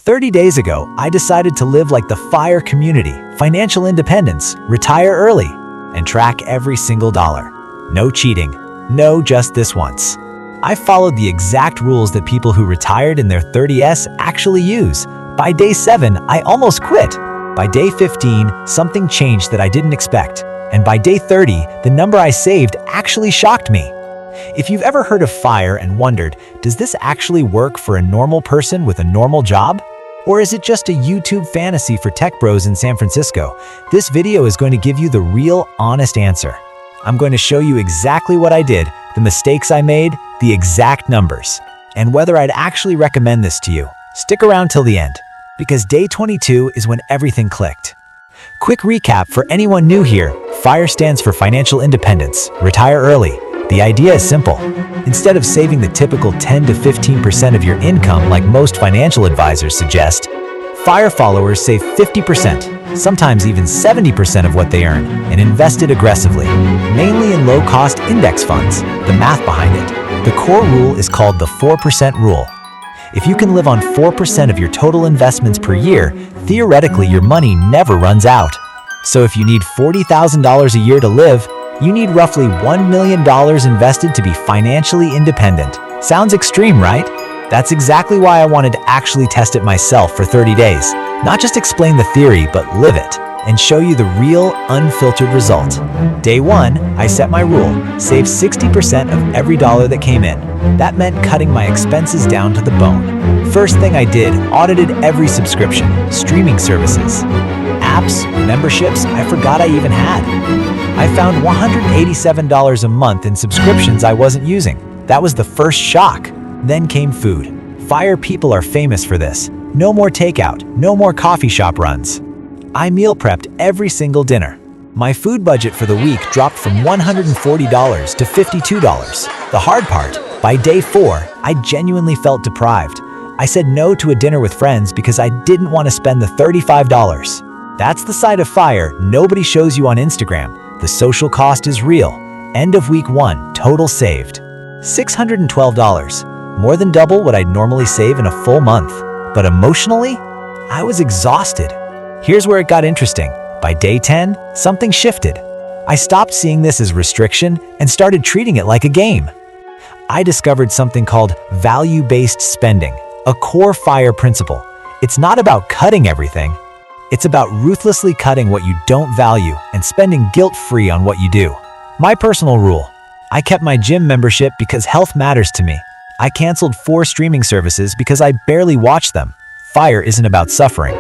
30 days ago, I decided to live like the FIRE community, financial independence, retire early, and track every single dollar. No cheating, no just this once. I followed the exact rules that people who retired in their 30s actually use. By day 7, I almost quit. By day 15, something changed that I didn't expect. And by day 30, the number I saved actually shocked me. If you've ever heard of FIRE and wondered, does this actually work for a normal person with a normal job? Or is it just a YouTube fantasy for tech bros in San Francisco? This video is going to give you the real, honest answer. I'm going to show you exactly what I did, the mistakes I made, the exact numbers, and whether I'd actually recommend this to you. Stick around till the end, because day 22 is when everything clicked. Quick recap for anyone new here: FIRE stands for Financial Independence, Retire Early. The idea is simple. Instead of saving the typical 10 to 15% of your income like most financial advisors suggest, FIRE followers save 50%, sometimes even 70% of what they earn, and invest it aggressively, mainly in low-cost index funds. The math behind it. The core rule is called the 4% rule. If you can live on 4% of your total investments per year, theoretically your money never runs out. So if you need $40,000 a year to live, you need roughly $1 million invested to be financially independent. Sounds extreme, right? That's exactly why I wanted to actually test it myself for 30 days. Not just explain the theory, but live it, and show you the real, unfiltered result. Day 1, I set my rule: save 60% of every dollar that came in. That meant cutting my expenses down to the bone. First thing I did, audited every subscription, streaming services, apps, memberships I forgot I even had. I found $187 a month in subscriptions I wasn't using. That was the first shock. Then came food. FIRE people are famous for this. No more takeout, no more coffee shop runs. I meal prepped every single dinner. My food budget for the week dropped from $140 to $52. The hard part, by day 4, I genuinely felt deprived. I said no to a dinner with friends because I didn't want to spend the $35. That's the side of FIRE nobody shows you on Instagram. The social cost is real. End of week 1, total saved $612, more than double what I'd normally save in a full month. But emotionally, I was exhausted. Here's where it got interesting. By day 10, something shifted. I stopped seeing this as restriction and started treating it like a game. I discovered something called value-based spending, a core FIRE principle. It's not about cutting everything. It's about ruthlessly cutting what you don't value and spending guilt-free on what you do. My personal rule: I kept my gym membership because health matters to me. I canceled 4 streaming services because I barely watched them. FIRE isn't about suffering.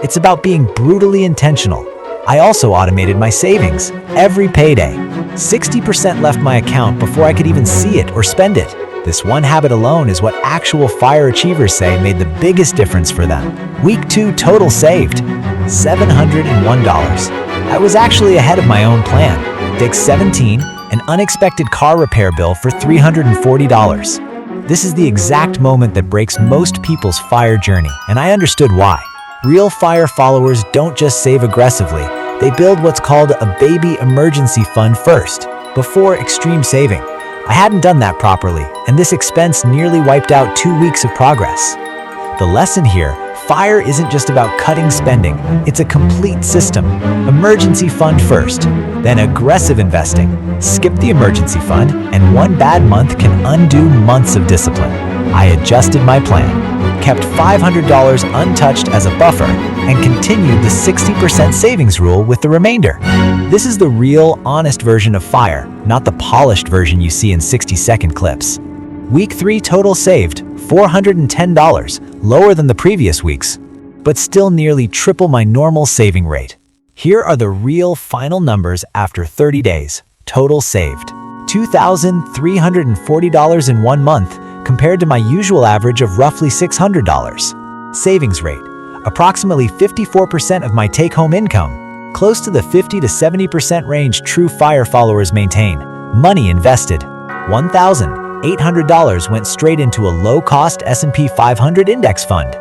It's about being brutally intentional. I also automated my savings. Every payday, 60% left my account before I could even see it or spend it. This one habit alone is what actual FIRE achievers say made the biggest difference for them. Week 2 total saved $701. I was actually ahead of my own plan. Day 17, an unexpected car repair bill for $340. This is the exact moment that breaks most people's FIRE journey, and I understood why. Real FIRE followers don't just save aggressively, they build what's called a baby emergency fund first, before extreme saving. I hadn't done that properly, and this expense nearly wiped out 2 weeks of progress. The lesson here: FIRE isn't just about cutting spending, it's a complete system. Emergency fund first, then aggressive investing. Skip the emergency fund, and one bad month can undo months of discipline. I adjusted my plan, kept $500 untouched as a buffer, and continued the 60% savings rule with the remainder. This is the real, honest version of FIRE, not the polished version you see in 60-second clips. Week 3 total saved $410, lower than the previous weeks, but still nearly triple my normal saving rate. Here are the real final numbers after 30 days. Total saved $2,340 in 1 month, compared to my usual average of roughly $600. Savings rate: approximately 54% of my take-home income, close to the 50 to 70% range true FIRE followers maintain. Money invested: $1,800 went straight into a low-cost S&P 500 index fund,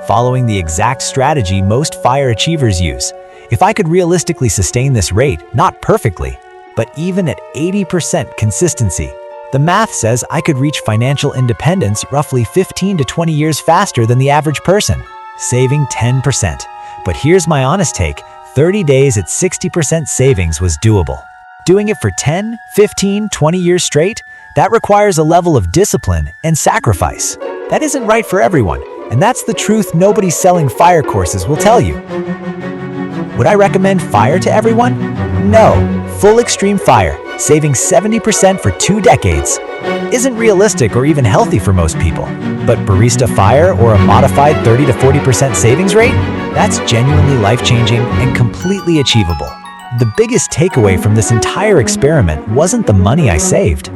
following the exact strategy most FIRE achievers use. If I could realistically sustain this rate, not perfectly, but even at 80% consistency, the math says I could reach financial independence roughly 15 to 20 years faster than the average person. saving 10%. But here's my honest take, 30 days at 60% savings was doable. Doing it for 10, 15, 20 years straight? That requires a level of discipline and sacrifice. That isn't right for everyone, and that's the truth nobody selling FIRE courses will tell you. Would I recommend FIRE to everyone? No. Full extreme FIRE, saving 70% for 2 decades, isn't realistic or even healthy for most people. But Barista FIRE, or a modified 30 to 40% savings rate? That's genuinely life-changing and completely achievable. The biggest takeaway from this entire experiment wasn't the money I saved.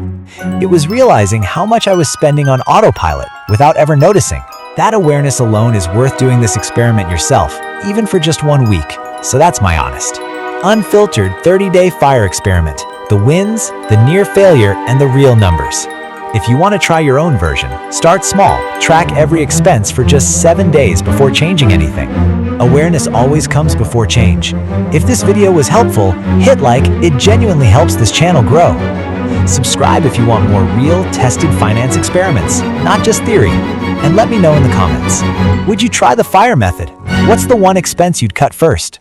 It was realizing how much I was spending on autopilot without ever noticing. That awareness alone is worth doing this experiment yourself, even for just 1 week. So that's my honest, unfiltered 30-day FIRE experiment. The wins, the near failure, and the real numbers. If you want to try your own version, start small. Track every expense for just 7 days before changing anything. Awareness always comes before change. If this video was helpful, hit like, it genuinely helps this channel grow. Subscribe if you want more real, tested finance experiments, not just theory. And let me know in the comments. Would you try the FIRE method? What's the one expense you'd cut first?